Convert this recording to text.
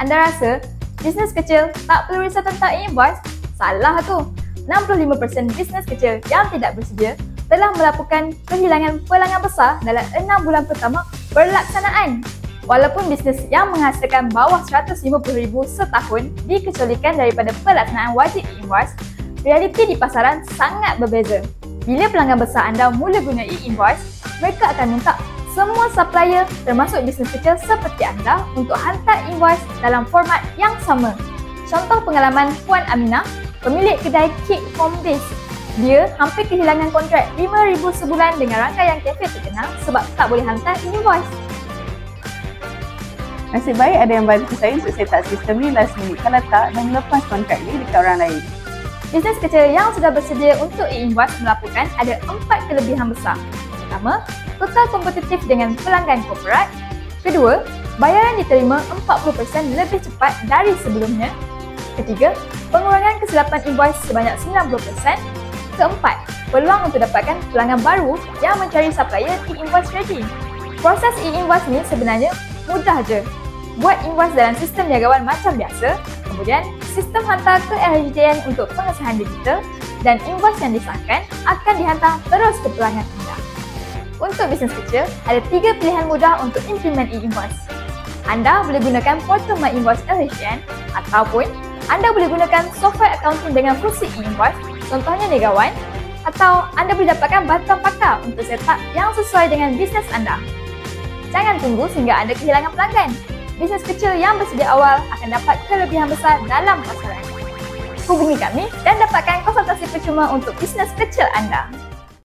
Anda rasa bisnes kecil tak perlu risau tentang e-invoice? Salah tu. 65% bisnes kecil yang tidak bersedia telah melaporkan kehilangan pelanggan besar dalam 6 bulan pertama pelaksanaan. Walaupun bisnes yang menghasilkan bawah RM150,000 setahun dikecualikan daripada pelaksanaan wajib e-invoice, realiti di pasaran sangat berbeza. Bila pelanggan besar anda mula guna e-invoice, mereka akan minta semua supplier termasuk bisnes kecil seperti anda untuk hantar invoice dalam format yang sama. Contoh pengalaman Puan Aminah, pemilik kedai kek home base. Dia hampir kehilangan kontrak RM5,000 sebulan dengan rangkaian kafe terkenal sebab tak boleh hantar invoice. Nasib baik ada yang bantu saya untuk set up sistem ni last minute. Kalau tak, dah melepas kontrak ni dekat orang lain. Bisnes kecil yang sudah bersedia untuk e-invoice melaporkan ada 4 kelebihan besar. Pertama, total kompetitif dengan pelanggan korporat. Kedua, bayaran diterima 40% lebih cepat dari sebelumnya. Ketiga, pengurangan kesilapan invoice sebanyak 90%. Keempat, peluang untuk dapatkan pelanggan baru yang mencari supplier e-invoice ready. Proses e-invoice ni sebenarnya mudah je. Buat invoice dalam sistem niagawan macam biasa, kemudian sistem hantar ke LHDN untuk pengesahan digital dan invoice yang disahkan akan dihantar terus ke pelanggan anda. Untuk bisnes kecil, ada 3 pilihan mudah untuk implement e-invoice. Anda boleh gunakan portal My Invoice LHDN ataupun anda boleh gunakan software accounting dengan fungsi e-invoice, contohnya Negawan, atau anda boleh dapatkan bantuan pakar untuk setup yang sesuai dengan bisnes anda. Jangan tunggu sehingga anda kehilangan pelanggan. Bisnes kecil yang bersedia awal akan dapat kelebihan besar dalam pasaran. Hubungi kami dan dapatkan konsultasi percuma untuk bisnes kecil anda.